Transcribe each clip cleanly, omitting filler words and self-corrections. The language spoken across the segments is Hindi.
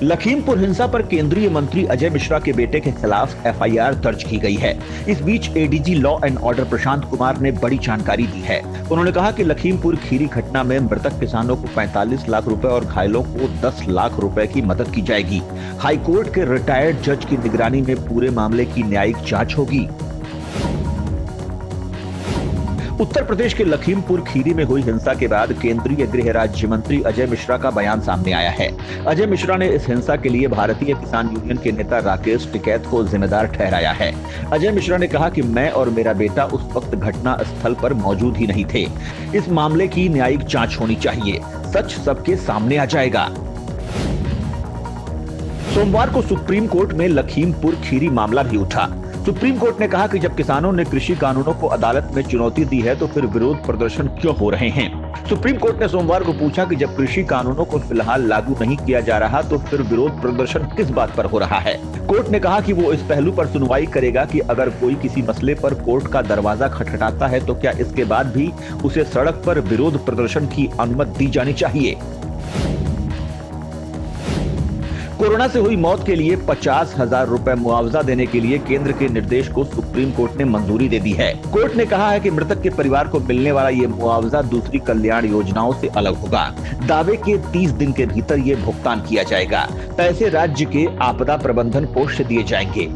लखीमपुर हिंसा पर केंद्रीय मंत्री अजय मिश्रा के बेटे के खिलाफ एफआईआर दर्ज की गई है। इस बीच ADG law and order Prashant Kumar ने बड़ी जानकारी दी है। उन्होंने कहा कि लखीमपुर खीरी घटना में मृतक किसानों को 45 लाख रुपए और घायलों को 10 लाख रुपए की मदद की जाएगी। हाईकोर्ट के रिटायर्ड जज की निगरानी में पूरे मामले की न्यायिक जांच होगी। उत्तर प्रदेश के लखीमपुर खीरी में हुई हिंसा के बाद केंद्रीय गृह राज्य मंत्री अजय मिश्रा का बयान सामने आया है। अजय मिश्रा ने इस हिंसा के लिए भारतीय किसान यूनियन के नेता राकेश टिकैत को जिम्मेदार ठहराया है। अजय मिश्रा ने कहा कि मैं और मेरा बेटा उस वक्त घटना स्थल पर मौजूद ही नहीं थे। इस मामले की न्यायिक जांच होनी चाहिए। सच सबके सामने आ जाएगा। सोमवार को सुप्रीम कोर्ट में लखीमपुर खीरी मामला भी उठा। सुप्रीम कोर्ट ने कहा कि जब किसानों ने कृषि कानूनों को अदालत में चुनौती दी है तो फिर विरोध प्रदर्शन क्यों हो रहे हैं। सुप्रीम कोर्ट ने सोमवार को पूछा कि जब कृषि कानूनों को फिलहाल लागू नहीं किया जा रहा तो फिर विरोध प्रदर्शन किस बात पर हो रहा है। कोर्ट ने कहा कि वो इस पहलू पर सुनवाई करेगा कि अगर कोई किसी मसले पर कोर्ट का दरवाजा खटखटाता है तो क्या इसके बाद भी उसे सड़क पर विरोध प्रदर्शन की अनुमति दी जानी चाहिए। कोरोना से हुई मौत के लिए 50,000 रुपए मुआवजा देने के लिए केंद्र के निर्देश को सुप्रीम कोर्ट ने मंजूरी दे दी है। कोर्ट ने कहा है कि मृतक के परिवार को मिलने वाला ये मुआवजा दूसरी कल्याण योजनाओं से अलग होगा। दावे के 30 दिन के भीतर ये भुगतान किया जाएगा। पैसे राज्य के आपदा प्रबंधन कोष से दिए जाएंगे।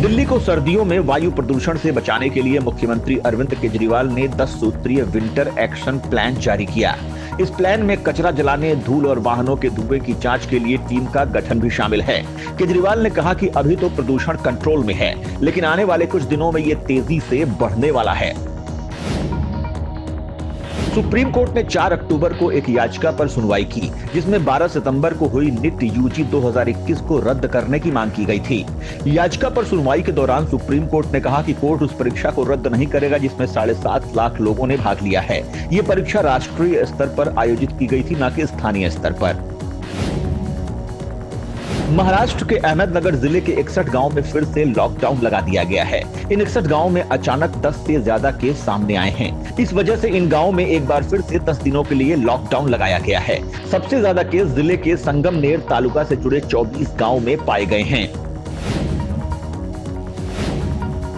दिल्ली को सर्दियों में वायु प्रदूषण से बचाने के लिए मुख्यमंत्री अरविंद केजरीवाल ने 10 सूत्रीय विंटर एक्शन प्लान जारी किया। इस प्लान में कचरा जलाने, धूल और वाहनों के धुएं की जांच के लिए टीम का गठन भी शामिल है। केजरीवाल ने कहा कि अभी तो प्रदूषण कंट्रोल में है, लेकिन आने वाले कुछ दिनों में ये तेजी से बढ़ने वाला है। सुप्रीम कोर्ट ने 4 अक्टूबर को एक याचिका पर सुनवाई की, जिसमें 12 सितंबर को हुई नीट यूजी 2021 को रद्द करने की मांग की गई थी। याचिका पर सुनवाई के दौरान सुप्रीम कोर्ट ने कहा कि कोर्ट उस परीक्षा को रद्द नहीं करेगा जिसमें 7.5 लाख लोगों ने भाग लिया है। ये परीक्षा राष्ट्रीय स्तर पर आयोजित की गई थी, न कि स्थानीय स्तर पर। महाराष्ट्र के अहमदनगर जिले के 61 गांव में फिर से लॉकडाउन लगा दिया गया है। इन 61 गांवों में अचानक 10 से ज्यादा केस सामने आए हैं। इस वजह से इन गांवों में एक बार फिर से 10 दिनों के लिए लॉकडाउन लगाया गया है। सबसे ज्यादा केस जिले के संगमनेर तालुका से जुड़े 24 गाँव में पाए गए हैं।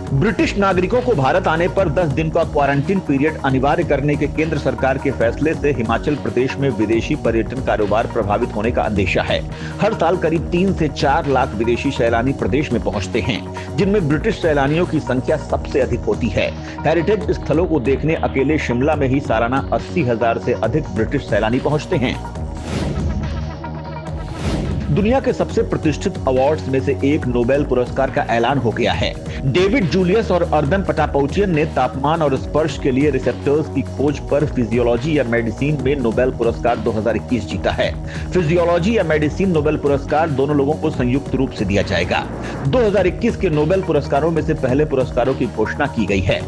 ब्रिटिश नागरिकों को भारत आने पर 10 दिन का क्वारंटीन पीरियड अनिवार्य करने के केंद्र सरकार के फैसले से हिमाचल प्रदेश में विदेशी पर्यटन कारोबार प्रभावित होने का अंदेशा है। हर साल करीब 3 से 4 लाख विदेशी सैलानी प्रदेश में पहुंचते हैं, जिनमें ब्रिटिश सैलानियों की संख्या सबसे अधिक होती है। हेरिटेज स्थलों को देखने अकेले शिमला में ही सालाना 80,000 से अधिक ब्रिटिश सैलानी पहुंचते हैं। दुनिया के सबसे प्रतिष्ठित अवार्ड्स में से एक नोबेल पुरस्कार का ऐलान हो गया है। डेविड जूलियस और अर्दन पटापोचियन ने तापमान और स्पर्श के लिए रिसेप्टर्स की खोज पर फिजियोलॉजी या मेडिसिन में नोबेल पुरस्कार 2021 जीता है। फिजियोलॉजी या मेडिसिन नोबेल पुरस्कार दोनों लोगों को संयुक्त रूप से दिया जाएगा। 2021 के नोबेल पुरस्कारों में से पहले पुरस्कारों की घोषणा की गई है।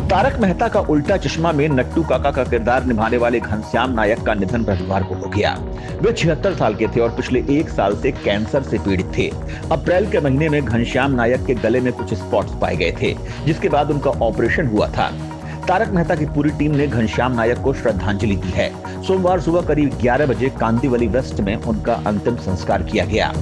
तारक मेहता का उल्टा चश्मा में नट्टू काका का किरदार निभाने वाले घनश्याम नायक का निधन रविवार को हो गया। वे 76 साल के थे और पिछले 1 साल से कैंसर से पीड़ित थे। अप्रैल के महीने में घनश्याम नायक के गले में कुछ स्पॉट्स पाए गए थे, जिसके बाद उनका ऑपरेशन हुआ था। तारक मेहता की पूरी टीम ने घनश्याम नायक को श्रद्धांजलि दी है। सोमवार सुबह करीब 11 बजे कांदिवली वेस्ट में उनका अंतिम संस्कार किया गया।